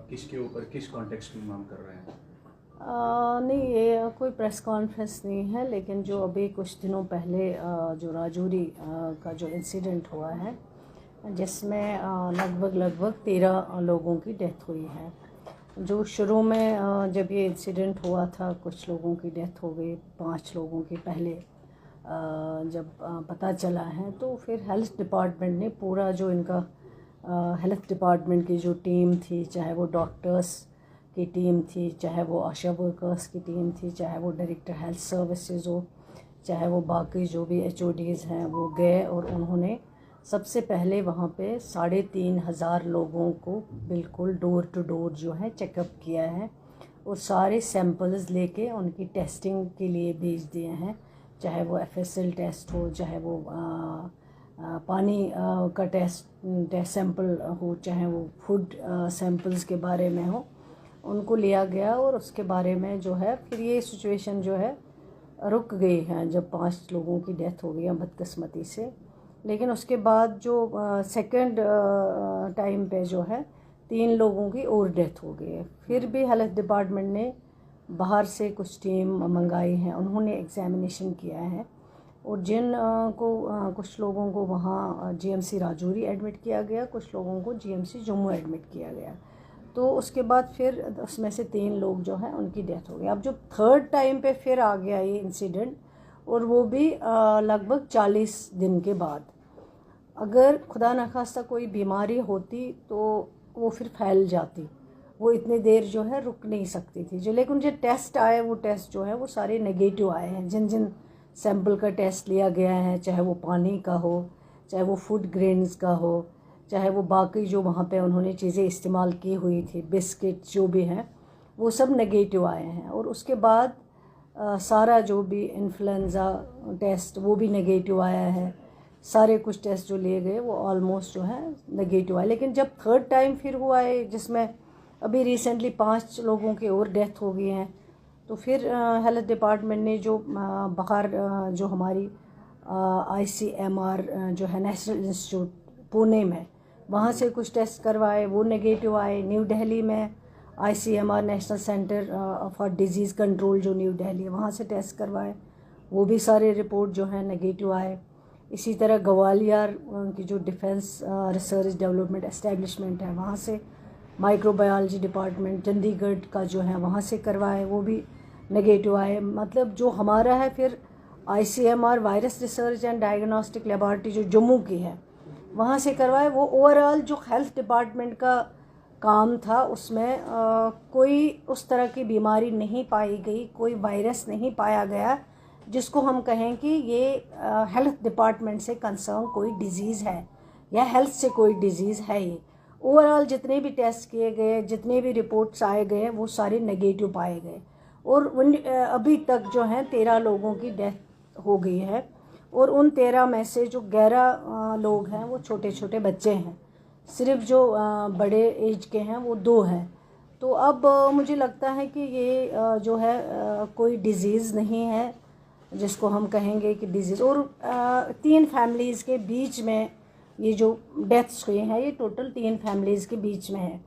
किसके ऊपर किस कॉन्टेक्स्ट में मांग कर रहे हैं? नहीं, ये कोई प्रेस कॉन्फ्रेंस नहीं है, लेकिन जो अभी कुछ दिनों पहले जो राजौरी का जो इंसिडेंट हुआ है, जिसमें लगभग 13 लोगों की डेथ हुई है। जो शुरू में जब ये इंसिडेंट हुआ था, कुछ लोगों की डेथ हो गई, 5 लोगों की पहले जब पता चला है, तो फिर हेल्थ डिपार्टमेंट ने पूरा जो इनका हेल्थ डिपार्टमेंट की जो टीम थी, चाहे वो डॉक्टर्स की टीम थी, चाहे वो आशा वर्कर्स की टीम थी, चाहे वो डायरेक्टर हेल्थ सर्विसेज हो, चाहे वो बाकी जो भी HODs हैं, वो गए और उन्होंने सबसे पहले वहाँ पे 3,500 लोगों को बिल्कुल डोर टू डोर जो है चेकअप किया है और सारे सैंपल्स लेके उनकी टेस्टिंग के लिए भेज दिए हैं। चाहे वो FSL टेस्ट हो, चाहे वो पानी का टेस्ट सैंपल हो, चाहे वो फूड सैंपल्स के बारे में हो, उनको लिया गया। और उसके बारे में जो है फिर ये सिचुएशन जो है रुक गई है जब 5 लोगों की डेथ हो गई बदकिस्मती से। लेकिन उसके बाद जो सेकंड टाइम पे जो है 3 लोगों की और डेथ हो गई है। फिर भी हेल्थ डिपार्टमेंट ने बाहर से कुछ टीम मंगाई है, उन्होंने एग्जामिनेशन किया है और कुछ लोगों को वहाँ GMC राजौरी एडमिट किया गया, कुछ लोगों को GMC जम्मू एडमिट किया गया। तो उसके बाद फिर उसमें से 3 लोग जो हैं उनकी डेथ हो गई। अब जो थर्ड टाइम पे फिर आ गया ये इंसिडेंट, और वो भी लगभग 40 दिन के बाद। अगर खुदा न खास्ता कोई बीमारी होती तो वो फिर फैल जाती, वो इतनी देर जो है रुक नहीं सकती थी। लेकिन जो टेस्ट आए, वो टेस्ट जो है वो सारे नेगेटिव आए हैं। जिन जिन सैंपल का टेस्ट लिया गया है, चाहे वो पानी का हो, चाहे वो फूड ग्रेन्स का हो, चाहे वो बाकी जो वहाँ पे उन्होंने चीज़ें इस्तेमाल की हुई थी, बिस्किट जो भी हैं, वो सब नेगेटिव आए हैं। और उसके बाद सारा जो भी इन्फ्लुएंज़ा टेस्ट वो भी नेगेटिव आया है। सारे कुछ टेस्ट जो लिए गए वो ऑलमोस्ट जो है नेगेटिव आए। लेकिन जब थर्ड टाइम फिर हुआ है, जिसमें अभी रिसेंटली 5 लोगों की और डेथ हो गई हैं, तो फिर हेल्थ डिपार्टमेंट ने जो बाहर जो हमारी ICMR जो है नेशनल इंस्टीट्यूट पुणे में, वहाँ से कुछ टेस्ट करवाए, वो नेगेटिव आए। न्यू दिल्ली में ICMR national centre for disease control जो न्यू दिल्ली, वहाँ से टेस्ट करवाए, वो भी सारे रिपोर्ट जो है नेगेटिव आए। इसी तरह ग्वालियर की जो डिफेंस रिसर्च डेवलपमेंट एस्टेब्लिशमेंट है, वहाँ से माइक्रोबायोलॉजी डिपार्टमेंट चंडीगढ़ का जो है वहाँ से करवाए, वो भी नेगेटिव आए। मतलब जो हमारा है फिर ICMR virus research and diagnostic laboratory जो जम्मू की है, वहाँ से करवाए। वो ओवरऑल जो हेल्थ डिपार्टमेंट का काम था, उसमें कोई उस तरह की बीमारी नहीं पाई गई, कोई वायरस नहीं पाया गया जिसको हम कहें कि ये हेल्थ डिपार्टमेंट से कंसर्न कोई डिज़ीज़ है या हेल्थ से कोई डिज़ीज़ है। ये ओवरऑल जितने भी टेस्ट किए गए, जितने भी रिपोर्ट्स आए गए, वो सारे नेगेटिव पाए गए। और अभी तक जो है 13 लोगों की डेथ हो गई है, और उन 13 में से जो 11 लोग हैं वो छोटे छोटे बच्चे हैं। सिर्फ जो बड़े एज के हैं वो 2 हैं। तो अब मुझे लगता है कि ये जो है कोई डिज़ीज़ नहीं है जिसको हम कहेंगे कि डिज़ीज़। और 3 फैमिलीज़ के बीच में ये जो डेथ्स हुए हैं, ये टोटल 3 फैमिलीज़ के बीच में है।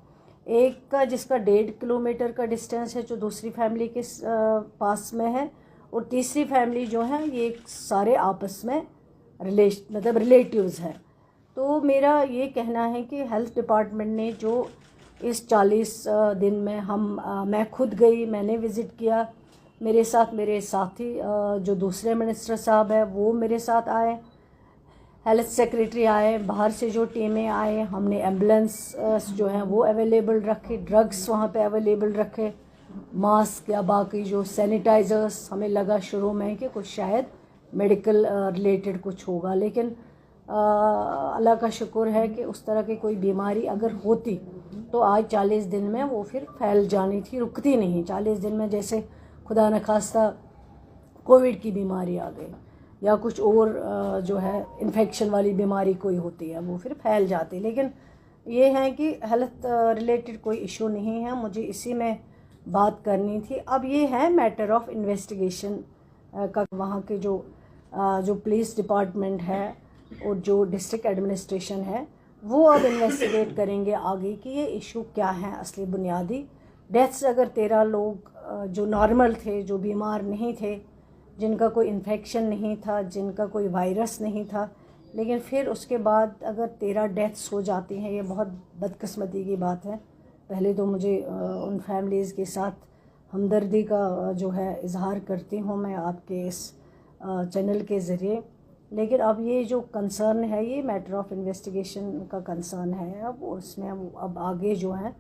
एक का जिसका 1.5 किलोमीटर का डिस्टेंस है, जो दूसरी फैमिली के पास में है, और तीसरी फैमिली जो है ये सारे आपस में रिलेटिव्स हैं। तो मेरा ये कहना है कि हेल्थ डिपार्टमेंट ने जो इस 40 दिन में मैं खुद गई, मैंने विज़िट किया, मेरे साथ मेरे साथी जो दूसरे मिनिस्टर साहब है वो मेरे साथ आए, हेल्थ सेक्रेटरी आए, बाहर से जो टीमें आए, हमने एम्बुलेंस जो हैं वो अवेलेबल रखे, ड्रग्स वहाँ पे अवेलेबल रखे, मास्क या बाकी जो सैनिटाइज़र्स। हमें लगा शुरू में कि कुछ शायद मेडिकल रिलेटेड कुछ होगा, लेकिन अल्लाह का शुक्र है कि उस तरह की कोई बीमारी अगर होती तो आज 40 दिन में वो फिर फैल जानी थी, रुकती नहीं। 40 दिन में जैसे खुदा न खास्ता कोविड की बीमारी आ गई या कुछ और जो है इन्फेक्शन वाली बीमारी कोई होती है, वो फिर फैल जाती। लेकिन ये है कि हेल्थ रिलेटेड कोई इशू नहीं है, मुझे इसी में बात करनी थी। अब ये है मैटर ऑफ इन्वेस्टिगेशन का। वहाँ के जो पुलिस डिपार्टमेंट है और जो डिस्ट्रिक्ट एडमिनिस्ट्रेशन है, वो अब इन्वेस्टिगेट करेंगे आगे कि ये इशू क्या है असली बुनियादी। डेथ्स अगर 13 लोग जो नॉर्मल थे, जो बीमार नहीं थे, जिनका कोई इन्फेक्शन नहीं था, जिनका कोई वायरस नहीं था, लेकिन फिर उसके बाद अगर 13 डेथ्स हो जाती हैं, ये बहुत बदकिस्मती की बात है। पहले तो मुझे उन फैमिलीज़ के साथ हमदर्दी का जो है इजहार करती हूँ मैं आपके इस चैनल के ज़रिए। लेकिन अब ये जो कंसर्न है, ये मैटर ऑफ इन्वेस्टिगेशन का कंसर्न है। अब उसमें अब आगे जो है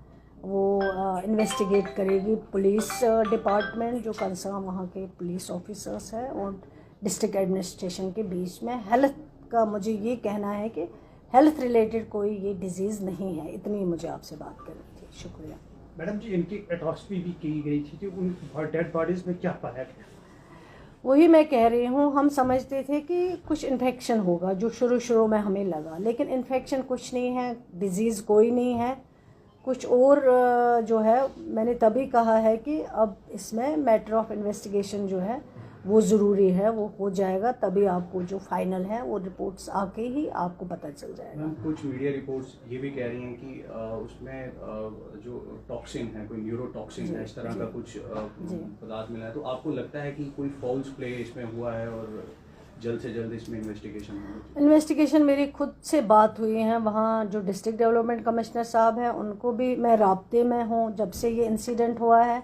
वो इन्वेस्टिगेट करेगी पुलिस डिपार्टमेंट, जो कंसर्न वहाँ के पुलिस ऑफिसर्स हैं, और डिस्ट्रिक्ट एडमिनिस्ट्रेशन के बीच में। हेल्थ का मुझे ये कहना है कि हेल्थ रिलेटेड कोई ये डिजीज़ नहीं है। इतनी मुझे आपसे बात करनी थी। शुक्रिया। मैडम जी, इनकी एटॉस्टमी भी की गई थी, जो उन डेड बॉडीज़ में क्या पाया गया? वही मैं कह रही हूँ, हम समझते थे कि कुछ इन्फेक्शन होगा, जो शुरू में हमें लगा, लेकिन इन्फेक्शन कुछ नहीं है, डिज़ीज़ कोई नहीं है। कुछ और जो है, मैंने तभी कहा है कि अब इसमें मैटर ऑफ इन्वेस्टिगेशन जो है वो ज़रूरी है, वो हो जाएगा तभी आपको जो फाइनल है वो रिपोर्ट्स आके ही आपको पता चल जाएगा। मैम, कुछ मीडिया रिपोर्ट्स ये भी कह रही हैं कि उसमें जो टॉक्सिन है, कोई न्यूरोटॉक्सिन है, इस तरह का कुछ पदार्थ मिला है। तो आपको लगता है कि कोई फॉल्स प्ले इसमें हुआ है और जल्द से जल्द इसमें इन्वेस्टिगेशन मेरी खुद से बात हुई है, वहाँ जो डिस्ट्रिक्ट डेवलपमेंट कमिश्नर साहब हैं उनको भी मैं राब्ते में हूँ जब से ये इंसिडेंट हुआ है,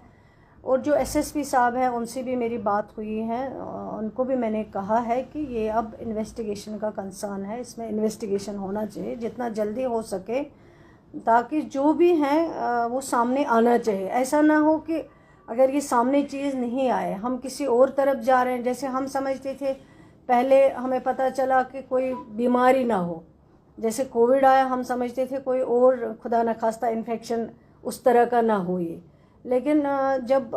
और जो एसएसपी साहब हैं उनसे भी मेरी बात हुई है। उनको भी मैंने कहा है कि ये अब इन्वेस्टिगेशन का कंसर्न है, इसमें इन्वेस्टिगेशन होना चाहिए जितना जल्दी हो सके, ताकि जो भी हैं वो सामने आना चाहिए। ऐसा ना हो कि अगर ये सामने चीज़ नहीं आए, हम किसी और तरफ जा रहे हैं। जैसे हम समझते थे पहले, हमें पता चला कि कोई बीमारी ना हो, जैसे कोविड आया, हम समझते थे कोई और खुदा न खास्ता इन्फेक्शन उस तरह का ना हो ये। लेकिन जब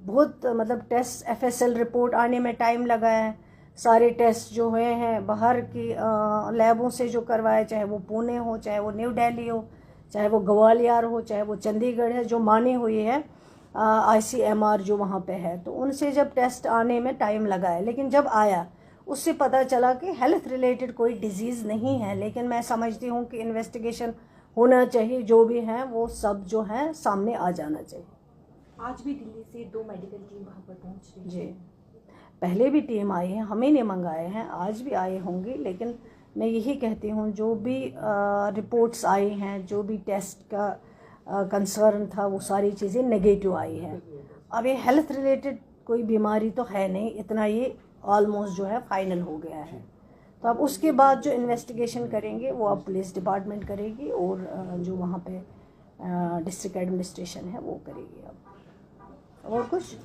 बहुत मतलब टेस्ट एफएसएल रिपोर्ट आने में टाइम लगा है, सारे टेस्ट जो हुए हैं बाहर की लैबों से जो करवाए, चाहे वो पुणे हो, चाहे वो न्यू दिल्ली हो, चाहे वो ग्वालियर हो, चाहे वो चंडीगढ़ है, जो मानी हुई है आईसीएमआर जो वहाँ पे है, तो उनसे जब टेस्ट आने में टाइम लगा है। लेकिन जब आया उससे पता चला कि हेल्थ रिलेटेड कोई डिजीज़ नहीं है। लेकिन मैं समझती हूँ कि इन्वेस्टिगेशन होना चाहिए, जो भी हैं वो सब जो है सामने आ जाना चाहिए। आज भी दिल्ली से 2 मेडिकल टीम वहाँ पर पहुँच रही है। जी, पहले भी टीम आई है, हमें नहीं मंगाए हैं, आज भी आए होंगी। लेकिन मैं यही कहती हूँ, जो भी रिपोर्ट्स आई हैं, जो भी टेस्ट का कंसर्न था, वो सारी चीज़ें नेगेटिव आई हैं। अब ये हेल्थ रिलेटेड कोई बीमारी तो है नहीं, इतना ये ऑलमोस्ट जो है फाइनल हो गया है। तो अब उसके बाद जो इन्वेस्टिगेशन करेंगे वो अब पुलिस डिपार्टमेंट करेगी, और जो वहाँ पे डिस्ट्रिक्ट एडमिनिस्ट्रेशन है वो करेगी। अब और कुछ